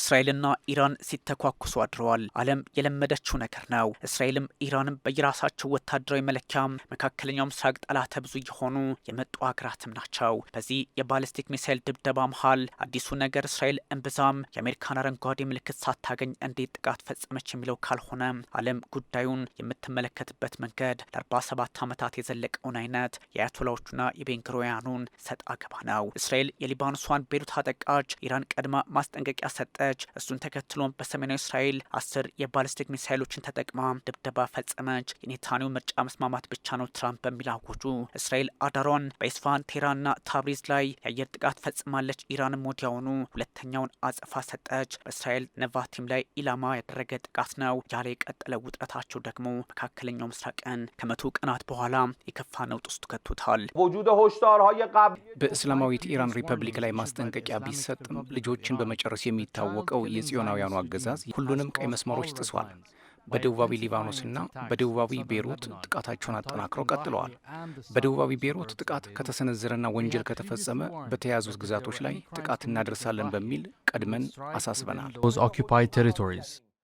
እስራኤልና ኢራን ሲተኳኩሱ አድረዋል። ዓለም የለመደችው ነገር ነው። እስራኤልም ኢራንም በየራሳቸው ወታደራዊ መለኪያ መካከለኛው ምስራቅ ጠላተ ብዙ የሆኑ የመጡ ሀገራትም ናቸው። በዚህ የባሊስቲክ ሚሳይል ድብደባ መሃል አዲሱ ነገር እስራኤል እምብዛም የአሜሪካን አረንጓዴ ምልክት ሳታገኝ እንዴት ጥቃት ፈጸመች የሚለው ካልሆነ ዓለም ጉዳዩን የምትመለከትበት መንገድ ለ47 ዓመታት የዘለቀውን አይነት የአያቶላዎቹና የቤንግሮያኑን ሰጥ አገባ ነው። እስራኤል የሊባኖሷን ቤሩት አጠቃች፣ ኢራን ቀድማ ማስጠንቀቂያ ሰጠች። እሱን ተከትሎም በሰሜናዊ እስራኤል 10 የባሊስቲክ ሚሳይሎችን ተጠቅማ ድብደባ ፈጸመች። የኔታንያሁ ምርጫ መስማማት ብቻ ነው ትራምፕ በሚል አወጁ። እስራኤል አዳሯን በኢስፋሃን፣ ቴህራንና ታብሪዝ ላይ የአየር ጥቃት ፈጽማለች። ኢራንም ወዲያውኑ ሁለተኛውን አጸፋ ሰጠች። በእስራኤል ነቫቲም ላይ ኢላማ ያደረገ ጥቃት ነው። ያለ የቀጠለ ውጥረታቸው ደግሞ መካከለኛው ምስራቅን ከመቶ ቀናት በኋላ የከፋ ነውጥ ውስጥ ከቶታል። በእስላማዊት ኢራን ሪፐብሊክ ላይ ማስጠንቀቂያ ቢሰጥም ልጆችን በመጨረስ የሚታወቀው የጽዮናውያኑ አገዛዝ ሁሉንም ቀይ መስመሮች ጥሷል። በደቡባዊ ሊባኖስና በደቡባዊ ቤይሩት ጥቃታቸውን አጠናክረው ቀጥለዋል። በደቡባዊ ቤይሩት ጥቃት ከተሰነዘረና ወንጀል ከተፈጸመ በተያዙት ግዛቶች ላይ ጥቃት እናደርሳለን በሚል ቀድመን አሳስበናል።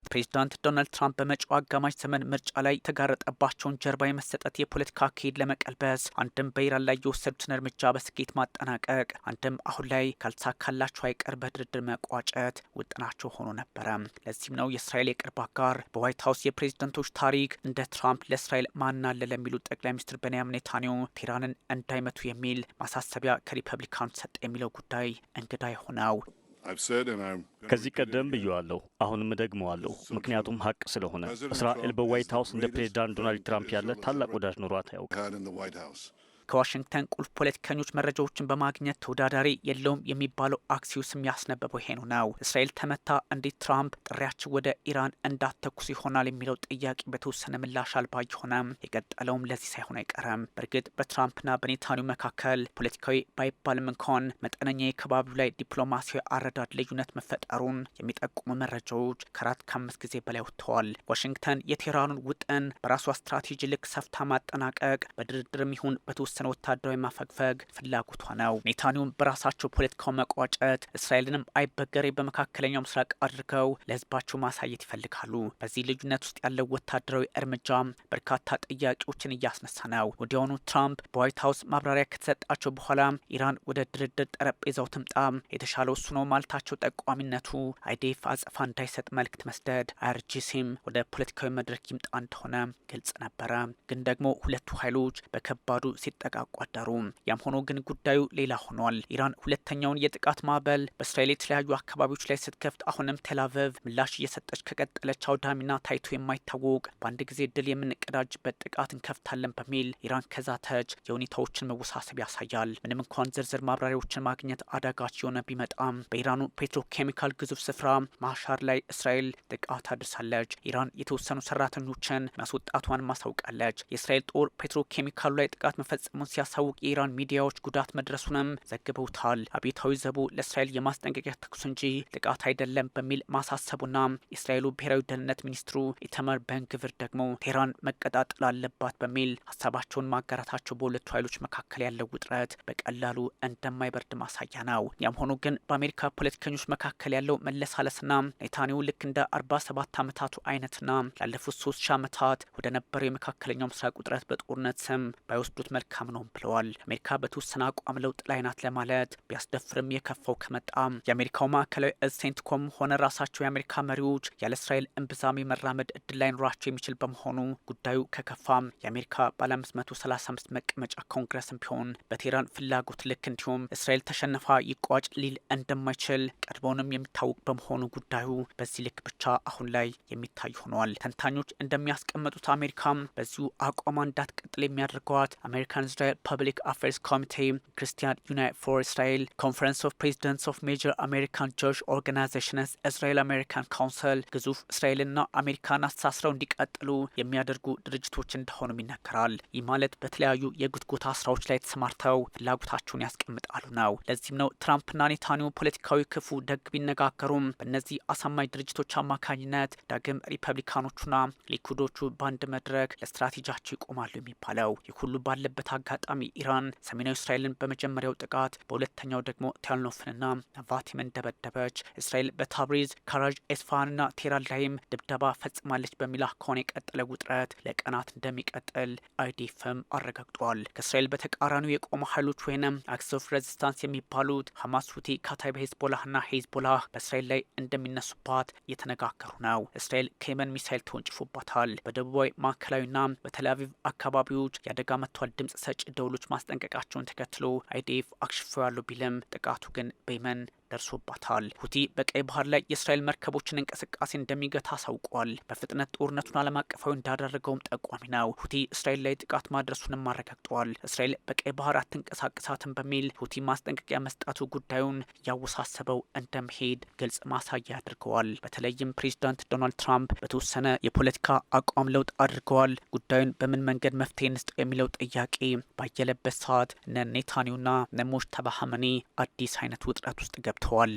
ፕሬዚዳንት ዶናልድ ትራምፕ በመጪው አጋማሽ ዘመን ምርጫ ላይ የተጋረጠባቸውን ጀርባ የመሰጠት የፖለቲካ አካሄድ ለመቀልበስ አንድም በኢራን ላይ የወሰዱትን እርምጃ በስኬት ማጠናቀቅ፣ አንድም አሁን ላይ ካልተሳካላቸው አይቀር በድርድር መቋጨት ውጥናቸው ሆኖ ነበረ። ለዚህም ነው የእስራኤል የቅርብ አጋር በዋይት ሀውስ የፕሬዚደንቶች ታሪክ እንደ ትራምፕ ለእስራኤል ማን አለ ለሚሉት ጠቅላይ ሚኒስትር ቤንያሚን ኔታንያሁ ቴህራንን እንዳይመቱ የሚል ማሳሰቢያ ከሪፐብሊካኑ ሰጠ የሚለው ጉዳይ እንግዳ የሆነው። ከዚህ ቀደም ብየዋለሁ፣ አሁንም እደግመዋለሁ፣ ምክንያቱም ሀቅ ስለሆነ። እስራኤል በዋይት ሀውስ እንደ ፕሬዚዳንት ዶናልድ ትራምፕ ያለ ታላቅ ወዳጅ ኖሯት አያውቅም። ከዋሽንግተን ቁልፍ ፖለቲከኞች መረጃዎችን በማግኘት ተወዳዳሪ የለውም የሚባለው አክሲዮስም ያስነበበው ይሄ ነው። እስራኤል ተመታ፣ እንዴት ትራምፕ ጥሪያቸው ወደ ኢራን እንዳትተኩስ ይሆናል የሚለው ጥያቄ በተወሰነ ምላሽ አልባ የሆነ የቀጠለውም ለዚህ ሳይሆን አይቀርም። በእርግጥ በትራምፕና በኔታንያሁ መካከል ፖለቲካዊ ባይባልም እንኳን መጠነኛ የከባቢው ላይ ዲፕሎማሲያዊ አረዳድ ልዩነት መፈጠሩን የሚጠቁሙ መረጃዎች ከ4-5 ጊዜ በላይ ወጥተዋል። ዋሽንግተን የቴህራኑን ውጥን በራሷ ስትራቴጂ ልክ ሰፍታ ማጠናቀቅ በድርድርም ይሁን በተወሰነ ወታደራዊ ማፈግፈግ ፍላጎቷ ነው። ኔታንያሁም በራሳቸው ፖለቲካው መቋጨት እስራኤልንም አይበገሬ በመካከለኛው ምስራቅ አድርገው ለህዝባቸው ማሳየት ይፈልጋሉ። በዚህ ልዩነት ውስጥ ያለው ወታደራዊ እርምጃ በርካታ ጥያቄዎችን እያስነሳ ነው። ወዲያውኑ ትራምፕ በዋይት ሀውስ ማብራሪያ ከተሰጣቸው በኋላ ኢራን ወደ ድርድር ጠረጴዛው ትምጣ፣ የተሻለው እሱ ነው ማለታቸው ጠቋሚነቱ አይዴፍ አጸፋ እንዳይሰጥ መልእክት መስደድ፣ አይአርጂሲም ወደ ፖለቲካዊ መድረክ ይምጣ እንደሆነ ግልጽ ነበረ። ግን ደግሞ ሁለቱ ኃይሎች በከባዱ ሲጠቃቁ አደሩ። ያም ሆኖ ግን ጉዳዩ ሌላ ሆኗል። ኢራን ሁለተኛውን የጥቃት ማዕበል በእስራኤል የተለያዩ አካባቢዎች ላይ ስትከፍት አሁንም ቴልአቪቭ ምላሽ እየሰጠች ከቀጠለች አውዳሚና ታይቶ የማይታወቅ በአንድ ጊዜ ድል የምንቀዳጅበት ጥቃት እንከፍታለን በሚል ኢራን ከዛተች የሁኔታዎችን መወሳሰብ ያሳያል። ምንም እንኳን ዝርዝር ማብራሪያዎችን ማግኘት አዳጋች የሆነ ቢመጣም በኢራኑ ፔትሮኬሚካል ግዙፍ ስፍራ ማሻር ላይ እስራኤል ጥቃት አድርሳለች። ኢራን የተወሰኑ ሰራተኞችን ማስወጣቷን ማሳውቃለች። የእስራኤል ጦር ፔትሮኬሚካሉ ላይ ጥቃት መፈጸሙን ሲያሳውቅ የኢራን ሚዲያዎች ጉዳት መድረሱንም ዘግበውታል። አብዮታዊ ዘቡ ለእስራኤል የማስጠንቀቂያ ተኩስ እንጂ ጥቃት አይደለም በሚል ማሳሰቡና የእስራኤሉ ብሔራዊ ደህንነት ሚኒስትሩ ኢታማር ቤን-ግቪር ደግሞ ቴህራን መቀጣጠል አለባት በሚል ሀሳባቸውን ማጋራታቸው በሁለቱ ኃይሎች መካከል ያለው ውጥረት በቀላሉ እንደማይበርድ ማሳያ ነው። ያም ሆኖ ግን በአሜሪካ ፖለቲከኞች መካከል ያለው መለሳለስና ኔታንያሁ ልክ እንደ 47 ዓመታቱ አይነትና ላለፉት 3 ዓመታት ወደ ነበረው የመካከለኛው ምስራቅ ውጥረት በጦርነት ስም ባይወስዱት መልካም ነው ብለዋል። አሜሪካ በተወሰነ አቋም ለውጥ ላይ ናት ለማለት ቢያስደፍርም የከፋው ከመጣ የአሜሪካው ማዕከላዊ እዝ ሴንትኮም ሆነ ራሳቸው የአሜሪካ መሪዎች ያለ እስራኤል እምብዛም የመራመድ እድል ላይኖራቸው የሚችል በመሆኑ ጉዳዩ ከከፋም የአሜሪካ ባለ 535 መቀመጫ ኮንግረስም ቢሆን በቴህራን ፍላጎት ልክ እንዲሁም እስራኤል ተሸነፋ ይቋጭ ሊል እንደማይችል ቀድሞውንም የሚታወቅ በመሆኑ ጉዳዩ በዚህ ልክ ብቻ አሁን ላይ የሚታይ ሆኗል። ተንታኞች እንደሚያስቀምጡት አሜሪካም በዚሁ አቋሟ እንዳትቀጥል የሚያደርገዋት አሜሪካን እስራኤል ፐብሊክ አፌርስ ኮሚቴ፣ ክርስቲያን ዩናይት ፎር እስራኤል፣ ኮንፈረንስ ኦፍ ፕሬዚደንትስ ኦፍ ሜጀር አሜሪካን ጆርጅ ኦርጋናይዜሽንስ፣ እስራኤል አሜሪካን ካውንስል ግዙፍ እስራኤልና አሜሪካን አስተሳስረው እንዲቀጥሉ የሚያደርጉ ድርጅቶች እንደሆኑም ይነገራል። ይህ ማለት በተለያዩ የጉትጎታ ስራዎች ላይ ተሰማርተው ፍላጎታቸውን ያስቀምጣሉ ነው። ለዚህም ነው ትራምፕና ኔታንያሁ ፖለቲካዊ ክፉ ደግ ቢነጋገሩም በእነዚህ አሳማኝ ድርጅቶች አማካኝነት ዳግም ሪፐብሊካኖቹና ሊኩዶቹ በአንድ መድረክ ለስትራቴጂያቸው ይቆማሉ የሚባለው። ይህ ሁሉ ባለበት አጋጣሚ ኢራን ሰሜናዊ እስራኤልን በመጀመሪያው ጥቃት በሁለተኛው ደግሞ ቴልኖፍንና ናቫቲምን ደበደበች። እስራኤል በታብሪዝ ካራጅ፣ ኤስፋሃንና ቴህራን ላይም ድብደባ ፈጽማለች በሚል ከሆነ የቀጠለ ውጥረት ለቀናት እንደሚቀጥል አይዲኤፍም አረጋግጧል። ከእስራኤል በተቃራኒው የቆሙ ኃይሎች ወይም አክስ ኦፍ ሬዚስታንስ የሚባሉት ሐማስ፣ ሁቲ፣ ካታይብ ሄዝቦላህና ሄዝቦላህ በእስራኤል ላይ እንደሚነሱባት እየተነጋገሩ ነው። እስራኤል ከየመን ሚሳይል ተወንጭፎባታል። በደቡባዊ ማዕከላዊና በቴል አቪቭ አካባቢዎች የአደጋ መጥቷል ድምጽ ሰጪ ደውሎች ማስጠንቀቃቸውን ተከትሎ አይዲኤፍ አክሽፈዋለሁ ቢልም ጥቃቱ ግን በየመን ደርሶባታል። ሁቲ በቀይ ባህር ላይ የእስራኤል መርከቦችን እንቅስቃሴ እንደሚገታ አሳውቋል። በፍጥነት ጦርነቱን ዓለም አቀፋዊ እንዳደረገውም ጠቋሚ ነው። ሁቲ እስራኤል ላይ ጥቃት ማድረሱንም አረጋግጧል። እስራኤል በቀይ ባህር አትንቀሳቀሳትም በሚል ሁቲ ማስጠንቀቂያ መስጠቱ ጉዳዩን እያወሳሰበው እንደሚሄድ ግልጽ ማሳያ አድርገዋል። በተለይም ፕሬዚዳንት ዶናልድ ትራምፕ በተወሰነ የፖለቲካ አቋም ለውጥ አድርገዋል። ጉዳዩን በምን መንገድ መፍትሄ እንስጠው የሚለው ጥያቄ ባየለበት ሰዓት እነ ኔታንያሁና እነ ሞጅተባ ኻሜኒ አዲስ አይነት ውጥረት ውስጥ ገብተዋል።